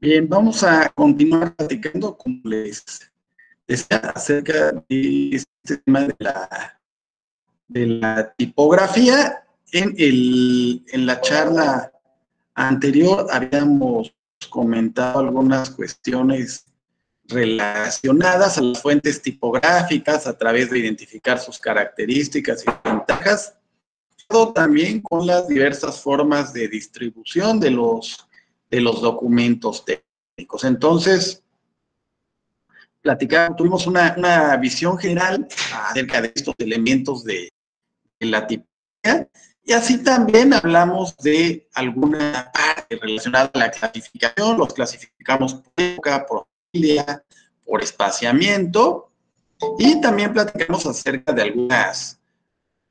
Bien, vamos a continuar platicando, como les decía, acerca de este tema de la tipografía. En la charla anterior habíamos comentado algunas cuestiones relacionadas a las fuentes tipográficas a través de identificar sus características y ventajas, también con las diversas formas de distribución de los documentos técnicos. Entonces, tuvimos una visión general acerca de estos elementos de la tipografía, y así también hablamos de alguna parte relacionada a la clasificación. Los clasificamos por época, por familia, por espaciamiento, y también platicamos acerca de algunas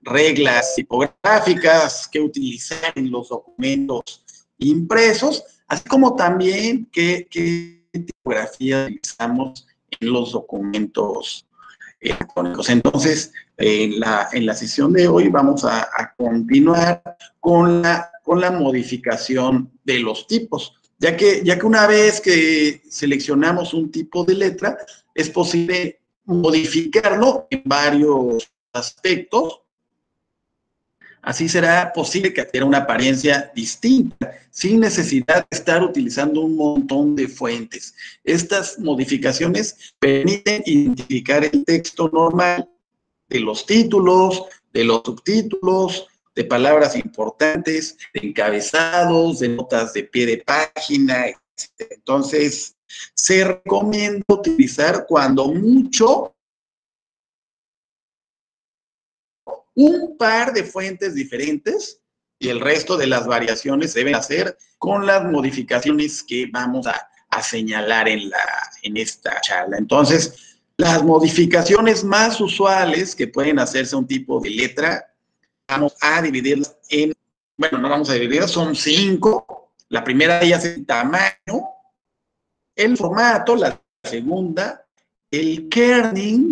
reglas tipográficas que utilizar en los documentos impresos, así como también qué tipografía utilizamos en los documentos electrónicos. Entonces, en la sesión de hoy vamos a continuar con la modificación de los tipos, ya que una vez que seleccionamos un tipo de letra, es posible modificarlo en varios aspectos. Así será posible que adquiera una apariencia distinta, sin necesidad de estar utilizando un montón de fuentes. Estas modificaciones permiten identificar el texto normal de los títulos, de los subtítulos, de palabras importantes, de encabezados, de notas de pie de página, etc. Entonces, se recomienda utilizar cuando mucho un par de fuentes diferentes, y el resto de las variaciones deben hacer con las modificaciones que vamos a señalar en esta charla. Entonces, las modificaciones más usuales que pueden hacerse a un tipo de letra, vamos a dividirlas bueno, no vamos a dividirlas, son 5. La primera de ellas es el tamaño, el formato, la segunda, el kerning,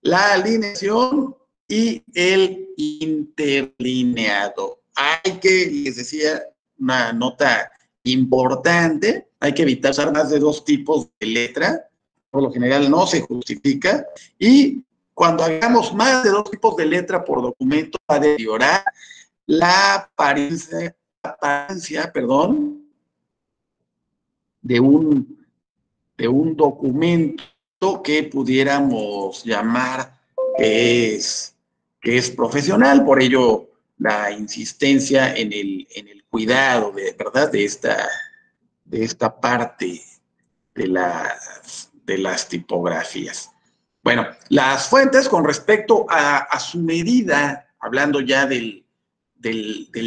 la alineación y el interlineado. Hay que, les decía, una nota importante, hay que evitar usar más de 2 tipos de letra, por lo general no se justifica, y cuando hagamos más de 2 tipos de letra por documento, va a deteriorar la apariencia de un documento que pudiéramos llamar que es profesional. Por ello, la insistencia en el cuidado ¿verdad? de esta parte de las tipografías. Bueno, las fuentes con respecto a su medida, hablando ya del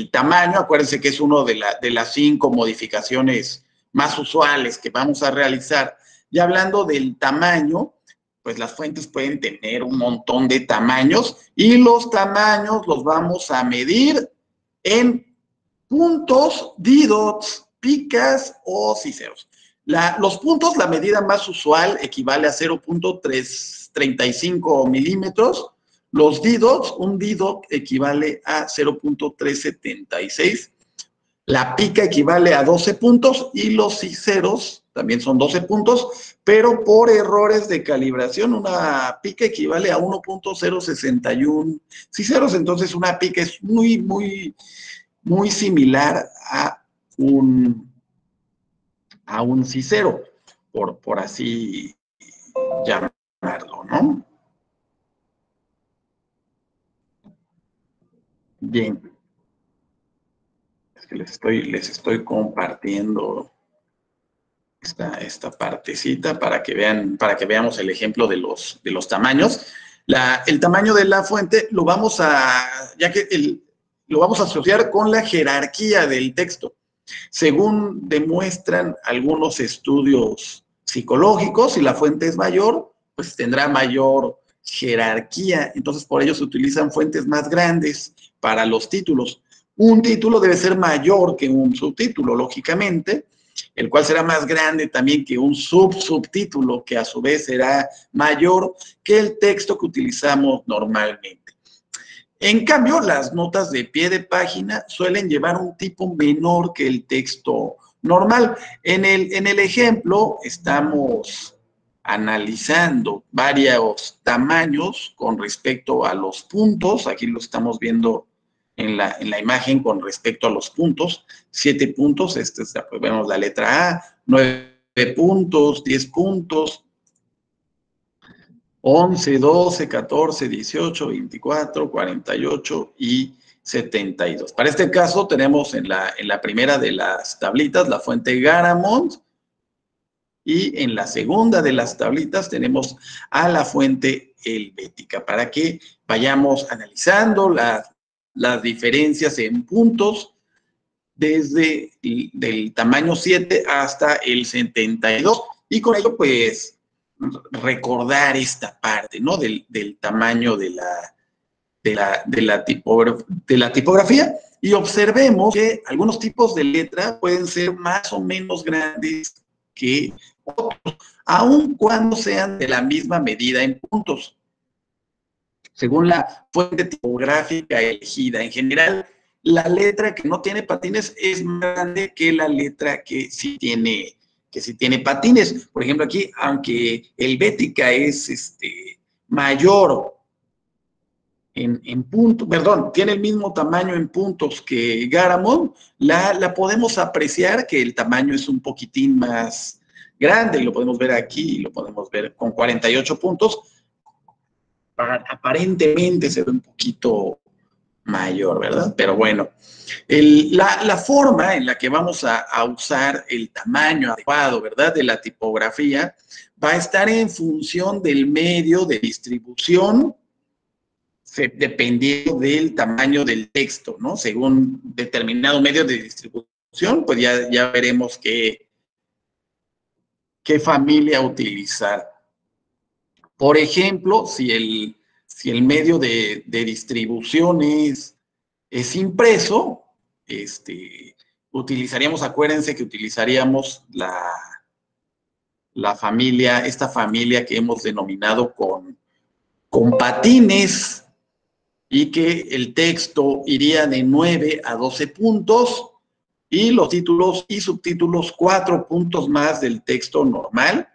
tamaño, acuérdense que es uno de las 5 modificaciones más usuales que vamos a realizar. Y hablando del tamaño, pues las fuentes pueden tener un montón de tamaños, y los tamaños los vamos a medir en puntos, didots, picas o ciseros. Los puntos, la medida más usual equivale a 0.335 milímetros. Los didots, un didot equivale a 0.376. La pica equivale a 12 puntos y los ciseros también son 12 puntos, pero por errores de calibración, una pica equivale a 1.061 ciseros. Entonces, una pica es muy similar a un cicero, por así llamarlo, ¿no? Bien. Es que les estoy compartiendo esta partecita para que veamos el ejemplo de los tamaños. El tamaño de la fuente lo vamos a asociar con la jerarquía del texto. Según demuestran algunos estudios psicológicos, si la fuente es mayor, pues tendrá mayor jerarquía. Entonces, por ello se utilizan fuentes más grandes para los títulos. Un título debe ser mayor que un subtítulo, lógicamente, el cual será más grande también que un subtítulo, que a su vez será mayor que el texto que utilizamos normalmente. En cambio, las notas de pie de página suelen llevar un tipo menor que el texto normal. En el ejemplo estamos analizando varios tamaños con respecto a los puntos. Aquí lo estamos viendo en la imagen con respecto a los puntos. 7 puntos, vemos la letra A, 9 puntos, 10 puntos, 11, 12, 14, 18, 24, 48 y 72. Para este caso tenemos en la primera de las tablitas la fuente Garamond, y en la segunda de las tablitas tenemos a la fuente helvética, para que vayamos analizando las diferencias en puntos desde del tamaño 7 hasta el 72, y con ello pues recordar esta parte, ¿no? Del tamaño de la tipografía, y observemos que algunos tipos de letra pueden ser más o menos grandes que otros, aun cuando sean de la misma medida en puntos, según la fuente tipográfica elegida. En general, la letra que no tiene patines es más grande que la letra que sí tiene patines. Por ejemplo, aquí, aunque helvética es mayor en puntos, perdón, tiene el mismo tamaño en puntos que Garamond, la podemos apreciar que el tamaño es un poquitín más grande, y lo podemos ver aquí, y lo podemos ver con 48 puntos. Aparentemente se ve un poquito mayor, ¿verdad? Pero bueno, la forma en la que vamos a usar el tamaño adecuado, ¿verdad?, de la tipografía, va a estar en función del medio de distribución, dependiendo del tamaño del texto, ¿no? Según determinado medio de distribución, pues ya veremos qué familia utilizar. Por ejemplo, si el medio de distribución es impreso, utilizaríamos, acuérdense que utilizaríamos esta familia que hemos denominado con patines, y que el texto iría de 9 a 12 puntos, y los títulos y subtítulos 4 puntos más del texto normal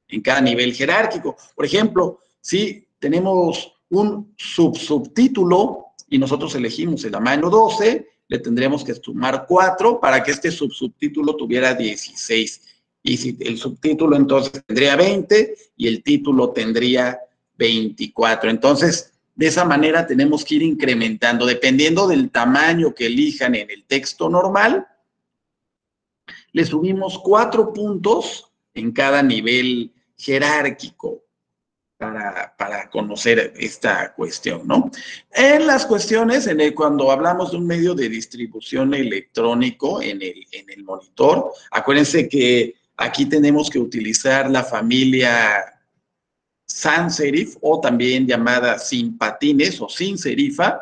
en cada nivel jerárquico. Por ejemplo, si tenemos un subtítulo y nosotros elegimos el tamaño 12, le tendríamos que sumar 4 para que este subtítulo tuviera 16. Y si el subtítulo entonces tendría 20 y el título tendría 24. Entonces, de esa manera tenemos que ir incrementando, dependiendo del tamaño que elijan en el texto normal, le subimos 4 puntos en cada nivel jerárquico para conocer esta cuestión, ¿no? En las cuestiones, cuando hablamos de un medio de distribución electrónico en el monitor, acuérdense que aquí tenemos que utilizar la familia sans serif, o también llamada sin patines o sin serifa.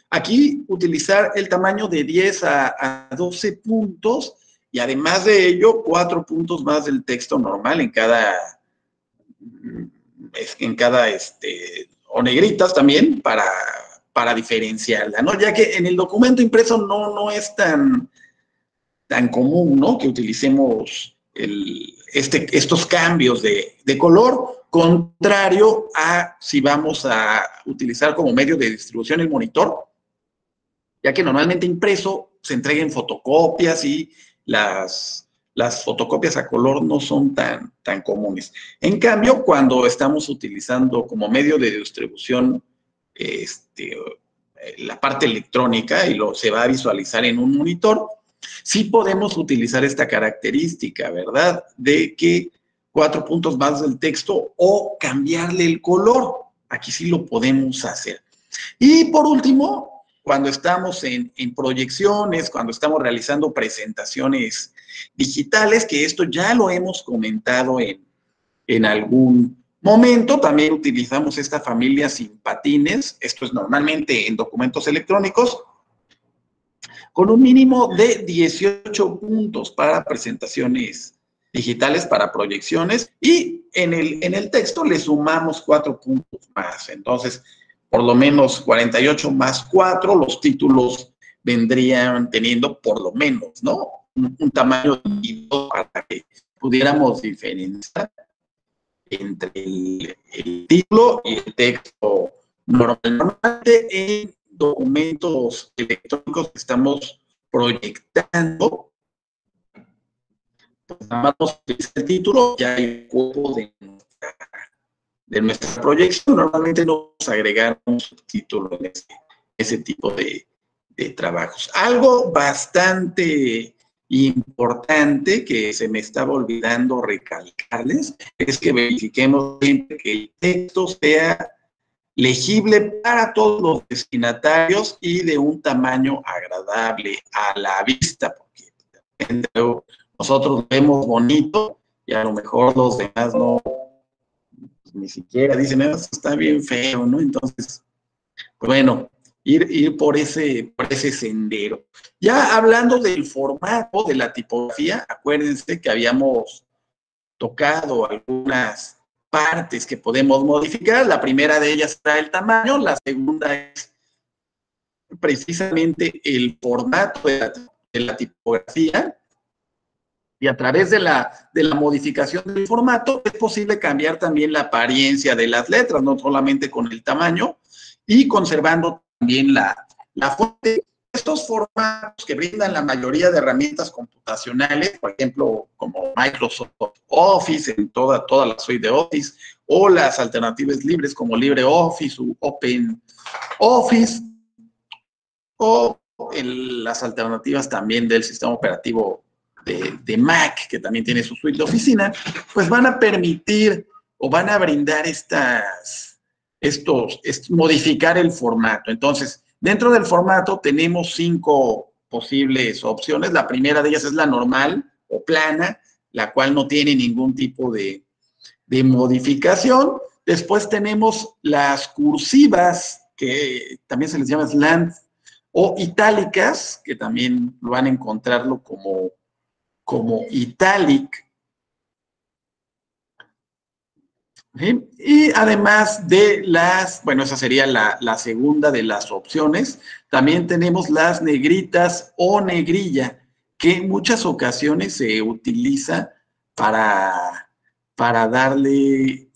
Aquí utilizar el tamaño de 10 a 12 puntos, y además de ello, 4 puntos más del texto normal en cada o negritas también, para diferenciarla, ¿no? Ya que en el documento impreso no es tan común, ¿no?, que utilicemos estos cambios de color, contrario a si vamos a utilizar como medio de distribución el monitor, ya que normalmente impreso se entrega en fotocopias, y las fotocopias a color no son tan comunes. En cambio, cuando estamos utilizando como medio de distribución la parte electrónica, y se va a visualizar en un monitor, sí podemos utilizar esta característica, ¿verdad?, de que 4 puntos más del texto, o cambiarle el color. Aquí sí lo podemos hacer. Y por último, cuando estamos en proyecciones, cuando estamos realizando presentaciones digitales, que esto ya lo hemos comentado en algún momento, también utilizamos esta familia sin patines. Esto es normalmente en documentos electrónicos, con un mínimo de 18 puntos para presentaciones digitales, para proyecciones, y en el texto le sumamos 4 puntos más. Entonces, por lo menos 48 más 4, los títulos vendrían teniendo por lo menos, ¿no?, un tamaño dividido para que pudiéramos diferenciar entre el título y el texto normal. Normalmente en documentos electrónicos que estamos proyectando, pues nada más nos dice el título, ya el cuerpo de nuestra proyección. Normalmente no vamos a agregar un subtítulo en ese tipo de trabajos. Algo bastante importante que se me estaba olvidando recalcarles es que verifiquemos siempre que el texto sea legible para todos los destinatarios y de un tamaño agradable a la vista, porque nosotros vemos bonito y a lo mejor los demás no, ni siquiera dicen, eso está bien feo, ¿no? Entonces, pues bueno, ir por ese sendero. Ya hablando del formato de la tipografía, acuérdense que habíamos tocado algunas partes que podemos modificar. La primera de ellas está el tamaño, la segunda es precisamente el formato de la tipografía, y a través de la modificación del formato es posible cambiar también la apariencia de las letras, no solamente con el tamaño, y conservando también la fuente. Estos formatos que brindan la mayoría de herramientas computacionales, por ejemplo, como Microsoft Office, en toda la suite de Office, o las alternativas libres como LibreOffice o OpenOffice, o las alternativas también del sistema operativo de Mac, que también tiene su suite de oficina, pues van a permitir o van a brindar modificar el formato. Entonces, dentro del formato tenemos 5 posibles opciones. La primera de ellas es la normal o plana, la cual no tiene ningún tipo de modificación. Después tenemos las cursivas, que también se les llama slant, o itálicas, que también lo van a encontrarlo como italic. ¿Sí? Y además de esa sería la segunda de las opciones, también tenemos las negritas o negrilla, que en muchas ocasiones se utiliza para darle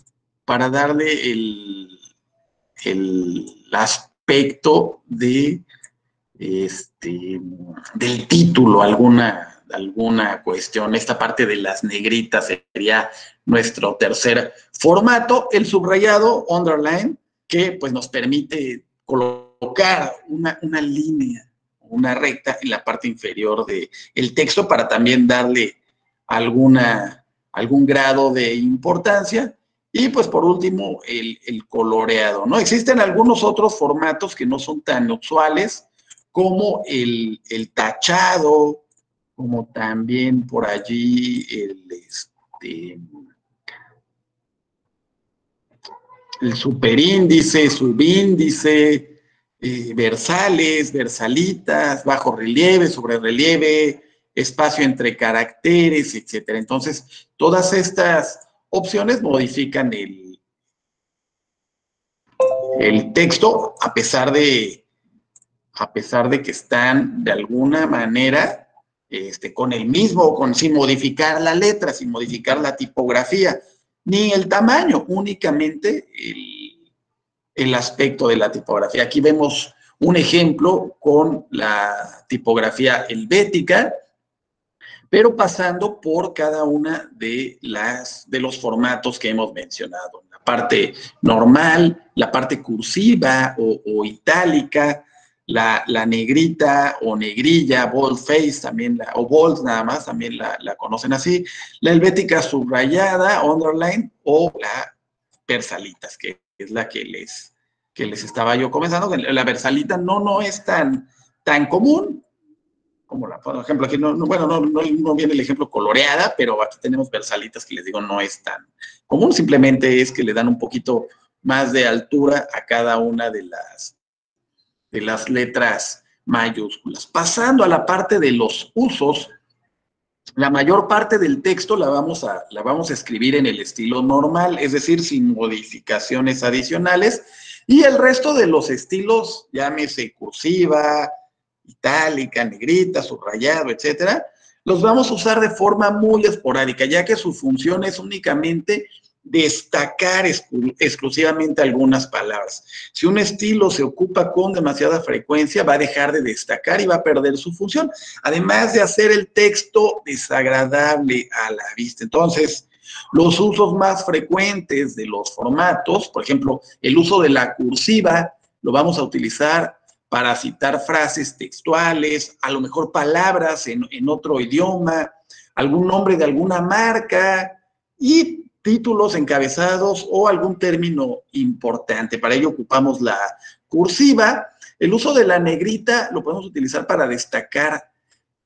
el aspecto del título, alguna cuestión. Esta parte de las negritas sería nuestro tercer formato. El subrayado, underline, que pues nos permite colocar una línea, una recta en la parte inferior del texto para también darle algún grado de importancia. Y pues por último, el coloreado, ¿no? Existen algunos otros formatos que no son tan usuales, como el tachado, como también por allí el superíndice, subíndice, versales, versalitas, bajo relieve, sobre relieve, espacio entre caracteres, etcétera. Entonces, todas estas opciones modifican el texto a pesar de que están de alguna manera con el mismo, sin modificar la letra, sin modificar la tipografía, ni el tamaño, únicamente el aspecto de la tipografía. Aquí vemos un ejemplo con la tipografía helvética, pero pasando por cada una de los formatos que hemos mencionado. La parte normal, la parte cursiva o itálica, la negrita o negrilla, boldface también, o bold nada más, también la conocen así, la helvética subrayada, underline, o la versalitas, que es la que les estaba yo comenzando. La versalita no es tan común, como por ejemplo, aquí no viene el ejemplo coloreada, pero aquí tenemos versalitas que les digo no es tan común, simplemente es que le dan un poquito más de altura a cada una de las letras mayúsculas. Pasando a la parte de los usos, la mayor parte del texto la vamos a escribir en el estilo normal, es decir, sin modificaciones adicionales, y el resto de los estilos, llámese cursiva, itálica, negrita, subrayado, etcétera, los vamos a usar de forma muy esporádica, ya que su función es únicamente destacar exclusivamente algunas palabras. Si un estilo se ocupa con demasiada frecuencia, va a dejar de destacar y va a perder su función, además de hacer el texto desagradable a la vista. Entonces, los usos más frecuentes de los formatos, por ejemplo, el uso de la cursiva, lo vamos a utilizar para citar frases textuales, a lo mejor palabras en otro idioma, algún nombre de alguna marca y títulos encabezados o algún término importante. Para ello ocupamos la cursiva. El uso de la negrita lo podemos utilizar para destacar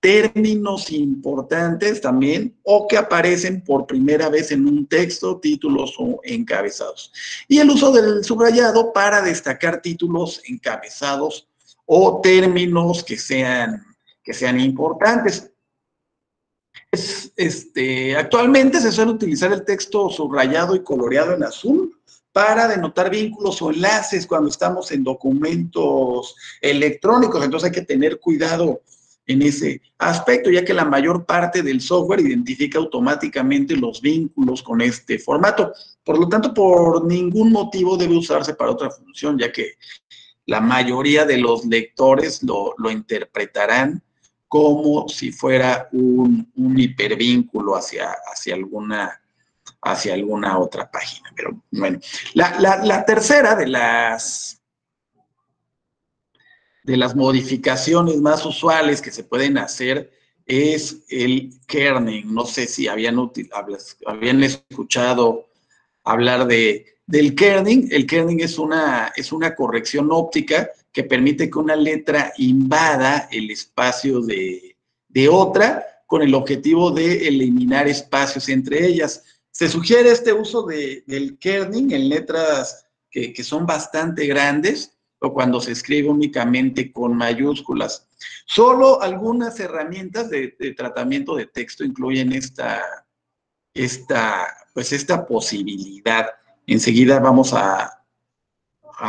términos importantes también o que aparecen por primera vez en un texto, títulos o encabezados. Y el uso del subrayado para destacar títulos encabezados o términos que sean importantes. Actualmente se suele utilizar el texto subrayado y coloreado en azul para denotar vínculos o enlaces cuando estamos en documentos electrónicos. Entonces hay que tener cuidado en ese aspecto, ya que la mayor parte del software identifica automáticamente los vínculos con este formato. Por lo tanto, por ningún motivo debe usarse para otra función, ya que la mayoría de los lectores lo interpretarán como si fuera un hipervínculo hacia alguna otra página. Pero bueno, la tercera de las modificaciones más usuales que se pueden hacer es el kerning. No sé si habían escuchado hablar del kerning. El kerning es una corrección óptica que permite que una letra invada el espacio de otra con el objetivo de eliminar espacios entre ellas. Se sugiere este uso del kerning en letras que son bastante grandes o cuando se escribe únicamente con mayúsculas. Solo algunas herramientas de tratamiento de texto incluyen esta posibilidad. Enseguida vamos a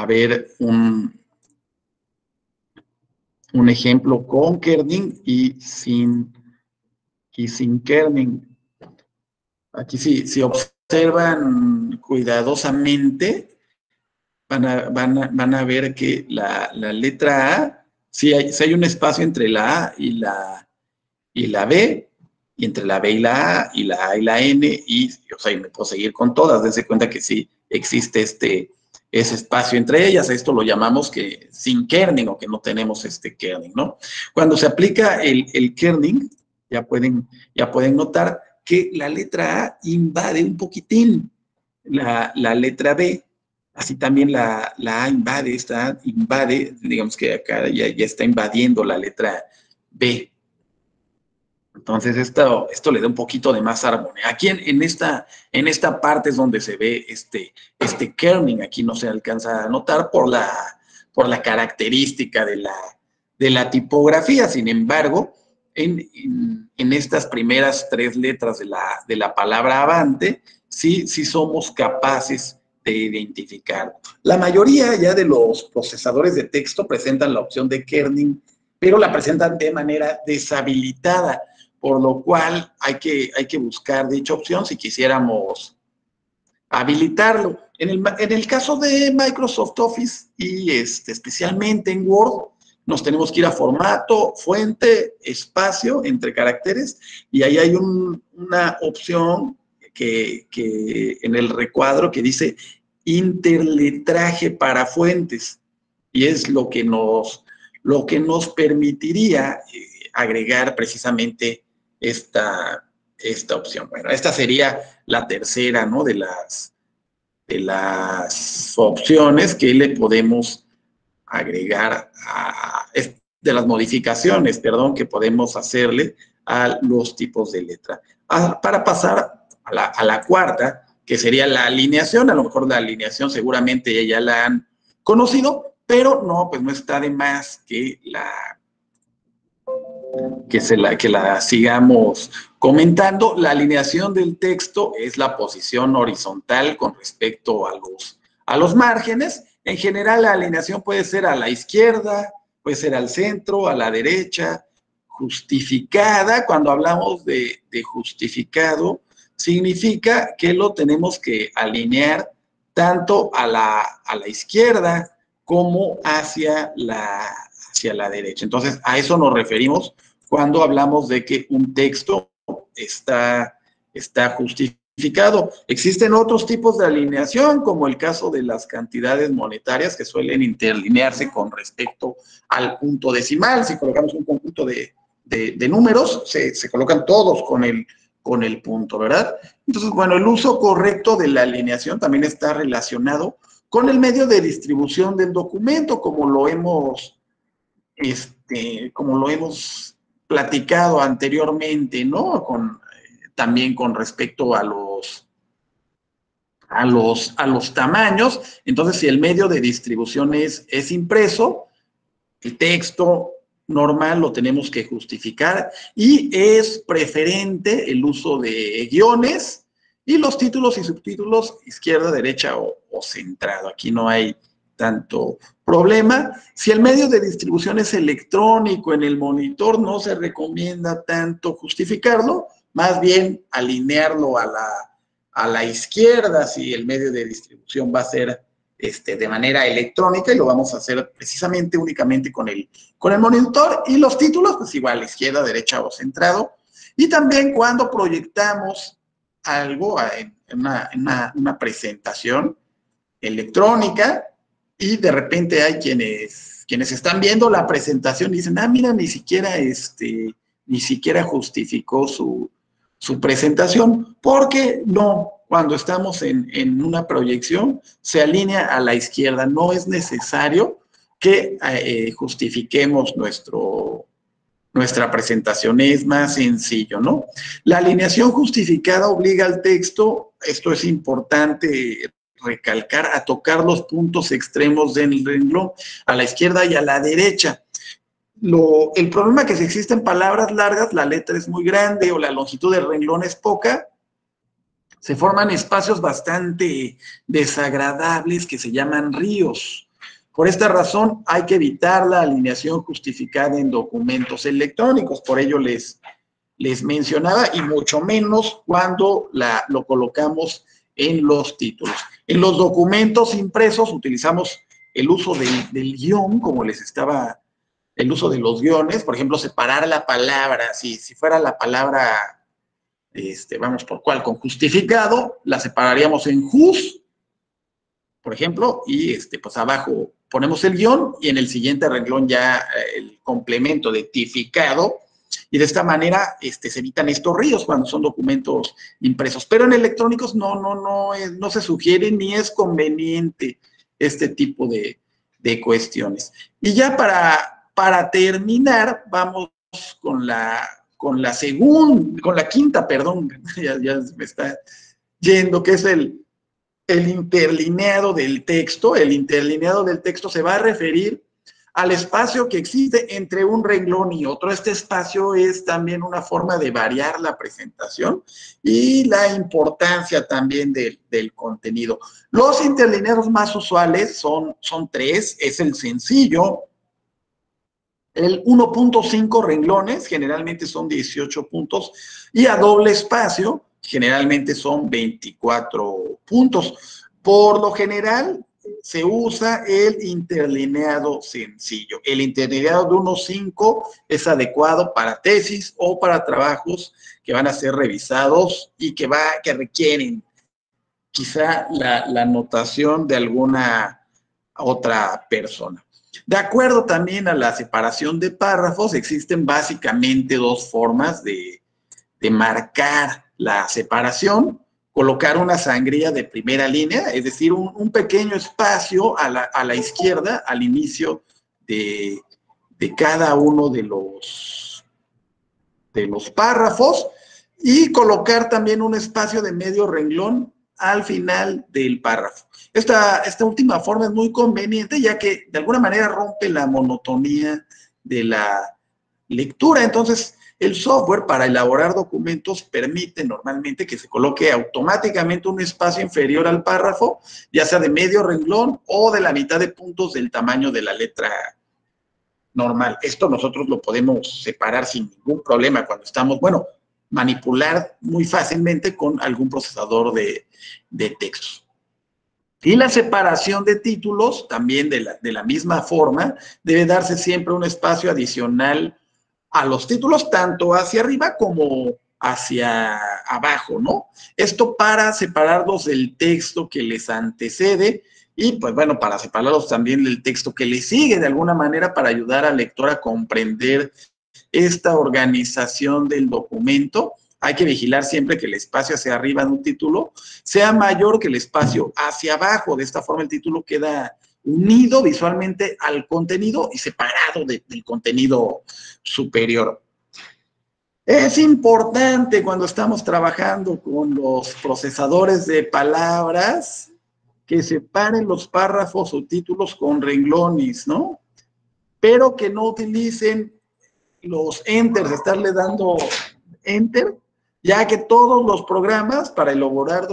ver un ejemplo con kerning y sin kerning. Aquí si observan cuidadosamente, van a ver que la letra A, si hay un espacio entre la A y la B, y entre la B y la A, y la A y la N, y me puedo seguir con todas. Dense cuenta que sí existe ese espacio entre ellas. Esto lo llamamos que sin kerning o que no tenemos este kerning, ¿no? Cuando se aplica el kerning, ya pueden notar que la letra A invade un poquitín la letra B. Así también la A invade, digamos que acá ya está invadiendo la letra B. Entonces, esto le da un poquito de más armonía. Aquí en esta parte es donde se ve este kerning. Aquí no se alcanza a notar por la característica de la tipografía. Sin embargo, en estas primeras 3 letras de la palabra avante, sí somos capaces de identificar. La mayoría ya de los procesadores de texto presentan la opción de kerning, pero la presentan de manera deshabilitada, por lo cual hay que buscar dicha opción si quisiéramos habilitarlo. En el caso de Microsoft Office y especialmente en Word, nos tenemos que ir a formato, fuente, espacio, entre caracteres, y ahí hay una opción que en el recuadro que dice interletraje para fuentes, y es lo que nos permitiría agregar precisamente esta opción. Bueno, esta sería la tercera, ¿no? de las opciones que le podemos agregar de las modificaciones, que podemos hacerle a los tipos de letra. Para pasar a la cuarta, que sería la alineación. A lo mejor la alineación seguramente ya la han conocido, pero no está de más que la sigamos comentando. La alineación del texto es la posición horizontal con respecto a los márgenes. En general, la alineación puede ser a la izquierda, puede ser al centro, a la derecha, justificada. Cuando hablamos de justificado, significa que lo tenemos que alinear tanto a la izquierda como hacia la derecha. Entonces, a eso nos referimos cuando hablamos de que un texto está justificado. Existen otros tipos de alineación, como el caso de las cantidades monetarias que suelen interlinearse con respecto al punto decimal. Si colocamos un conjunto de números, se colocan todos con el punto, ¿verdad? Entonces, bueno, el uso correcto de la alineación también está relacionado con el medio de distribución del documento, como lo hemos platicado anteriormente, ¿no? También con respecto a los tamaños. Entonces, si el medio de distribución es impreso, el texto normal lo tenemos que justificar y es preferente el uso de guiones y los títulos y subtítulos izquierda, derecha o centrado. Aquí no hay tanto problema. Si el medio de distribución es electrónico en el monitor, no se recomienda tanto justificarlo, más bien alinearlo a la izquierda si el medio de distribución va a ser de manera electrónica, y lo vamos a hacer precisamente únicamente con el monitor. Y los títulos, pues igual, izquierda, derecha o centrado. Y también cuando proyectamos algo en una presentación electrónica y de repente hay quienes están viendo la presentación y dicen, mira, ni siquiera justificó su presentación, porque no, cuando estamos en una proyección, se alinea a la izquierda. No es necesario que justifiquemos nuestra presentación, es más sencillo, ¿no? La alineación justificada obliga al texto, esto es importante recalcar, a tocar los puntos extremos del renglón, a la izquierda y a la derecha. El problema es que si existen palabras largas, la letra es muy grande o la longitud del renglón es poca, se forman espacios bastante desagradables que se llaman ríos. Por esta razón hay que evitar la alineación justificada en documentos electrónicos. Por ello les mencionaba, y mucho menos cuando lo colocamos en los títulos. En los documentos impresos utilizamos el uso del guión, como les estaba, el uso de los guiones, por ejemplo, separar la palabra, si fuera la palabra, vamos por cuál, con justificado, la separaríamos en jus, por ejemplo, y pues abajo ponemos el guión y en el siguiente renglón ya el complemento de tificado, y de esta manera se evitan estos ríos cuando son documentos impresos. Pero en electrónicos no se sugiere ni es conveniente este tipo de cuestiones. Y ya para terminar, vamos con la quinta, perdón, ya me está yendo, que es el interlineado del texto. El interlineado del texto se va a referir al espacio que existe entre un renglón y otro. Este espacio es también una forma de variar la presentación y la importancia también del contenido. Los interlineados más usuales son tres. Es el sencillo, el 1.5 renglones, generalmente son 18 puntos, y a doble espacio, generalmente son 24 puntos. Por lo general, se usa el interlineado sencillo. El interlineado de 1.5 es adecuado para tesis o para trabajos que van a ser revisados y que requieren quizá la anotación de alguna otra persona. De acuerdo también a la separación de párrafos, existen básicamente dos formas de marcar la separación. Colocar una sangría de primera línea, es decir, un pequeño espacio a la izquierda al inicio de cada uno de los párrafos, y colocar también un espacio de medio renglón al final del párrafo. Esta última forma es muy conveniente, ya que de alguna manera rompe la monotonía de la lectura. Entonces, el software para elaborar documentos permite normalmente que se coloque automáticamente un espacio inferior al párrafo, ya sea de medio renglón o de la mitad de puntos del tamaño de la letra normal. Esto nosotros lo podemos separar sin ningún problema cuando estamos, bueno, manipular muy fácilmente con algún procesador de textos. Y la separación de títulos, también de la misma forma, debe darse siempre un espacio adicional a los títulos, tanto hacia arriba como hacia abajo, ¿no? Esto para separarlos del texto que les antecede y, pues bueno, para separarlos también del texto que les sigue, de alguna manera, para ayudar al lector a comprender esta organización del documento. Hay que vigilar siempre que el espacio hacia arriba de un título sea mayor que el espacio hacia abajo. De esta forma el título queda unido visualmente al contenido y separado del contenido superior. Es importante cuando estamos trabajando con los procesadores de palabras que separen los párrafos o títulos con renglones, ¿no? Pero que no utilicen los enters, estarle dando enter, ya que todos los programas para elaborar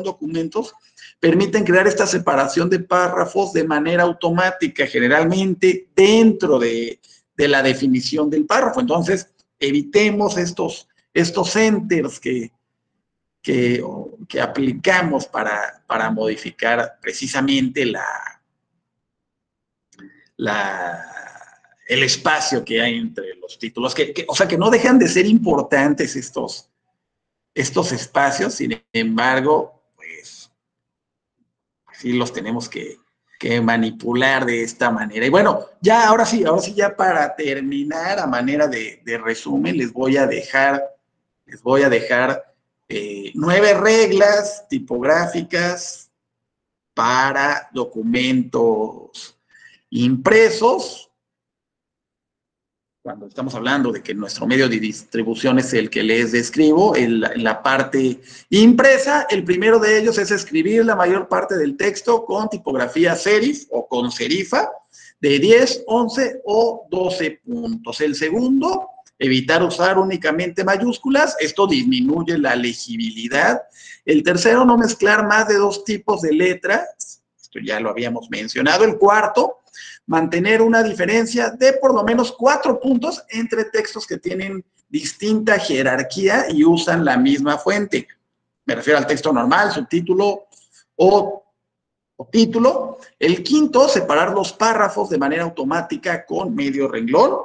documentos permiten crear esta separación de párrafos de manera automática, generalmente dentro de la definición del párrafo. Entonces, evitemos estos enters que aplicamos para modificar precisamente el espacio que hay entre los títulos, o sea, que no dejan de ser importantes estos espacios, sin embargo, pues sí los tenemos que manipular de esta manera. Y bueno, ya ahora sí, ya para terminar, a manera de resumen, les voy a dejar 9 reglas tipográficas para documentos impresos. Cuando estamos hablando de que nuestro medio de distribución es el que les describo, en la parte impresa, el primero de ellos es escribir la mayor parte del texto con tipografía serif o con serifa de 10, 11 o 12 puntos. El segundo, evitar usar únicamente mayúsculas, esto disminuye la legibilidad. El tercero, no mezclar más de 2 tipos de letras, esto ya lo habíamos mencionado. El cuarto, mantener una diferencia de por lo menos 4 puntos entre textos que tienen distinta jerarquía y usan la misma fuente. Me refiero al texto normal, subtítulo o título. El quinto, separar los párrafos de manera automática con medio renglón.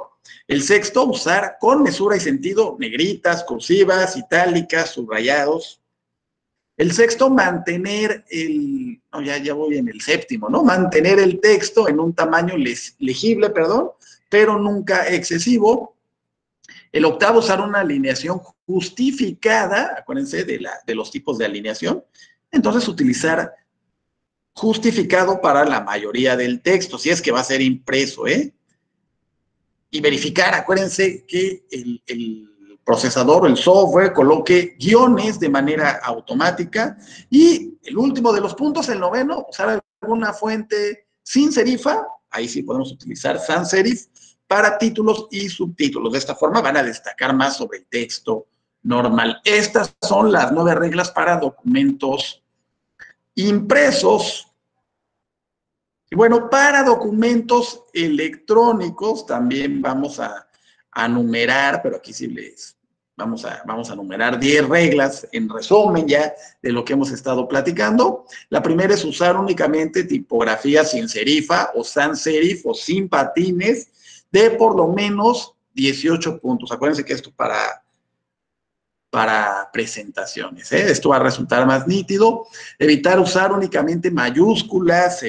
El sexto, usar con mesura y sentido negritas, cursivas, itálicas, subrayados. El sexto, mantener ya voy en el séptimo, ¿no? Mantener el texto en un tamaño legible, pero nunca excesivo. El octavo, usar una alineación justificada, acuérdense de los tipos de alineación. Entonces, utilizar justificado para la mayoría del texto, si es que va a ser impreso, ¿eh? Y verificar, acuérdense que el procesador o el software coloque guiones de manera automática. Y el último de los puntos, el noveno, usar alguna fuente sin serifa, ahí sí podemos utilizar sans serif, para títulos y subtítulos. De esta forma van a destacar más sobre el texto normal. Estas son las 9 reglas para documentos impresos. Y bueno, para documentos electrónicos también vamos a numerar, pero aquí sí vamos a numerar 10 reglas en resumen ya de lo que hemos estado platicando. La primera es usar únicamente tipografía sin serifa o sans serif o sin patines de por lo menos 18 puntos. Acuérdense que esto para presentaciones, ¿eh? Esto va a resultar más nítido. Evitar usar únicamente mayúsculas,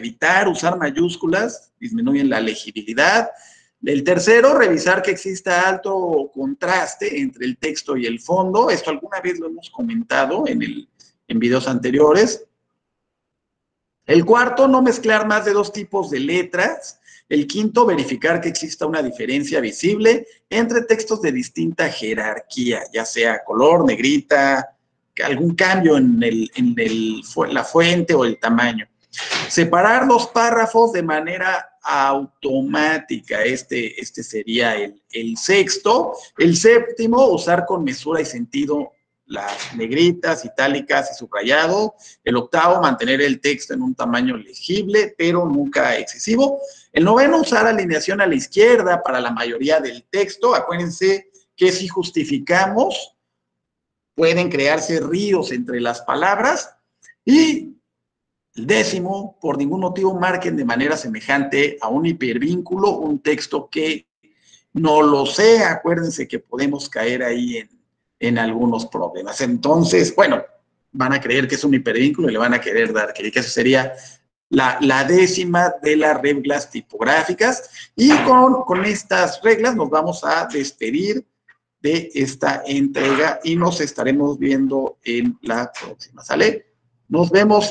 disminuyen la legibilidad. El tercero, revisar que exista alto contraste entre el texto y el fondo. Esto alguna vez lo hemos comentado en videos anteriores. El cuarto, no mezclar más de 2 tipos de letras. El quinto, verificar que exista una diferencia visible entre textos de distinta jerarquía, ya sea color, negrita, algún cambio en la fuente o el tamaño. Separar los párrafos de manera automática. Este sería el sexto. El séptimo, usar con mesura y sentido las negritas, itálicas y subrayado. El octavo, mantener el texto en un tamaño legible, pero nunca excesivo. El noveno, usar alineación a la izquierda para la mayoría del texto. Acuérdense que si justificamos, pueden crearse ríos entre las palabras. Y el décimo, por ningún motivo marquen de manera semejante a un hipervínculo un texto que no lo sea. Acuérdense que podemos caer ahí en algunos problemas. Entonces, bueno, van a creer que es un hipervínculo y le van a querer dar que eso sería la décima de las reglas tipográficas. Y con estas reglas nos vamos a despedir de esta entrega y nos estaremos viendo en la próxima. ¿Sale? Nos vemos.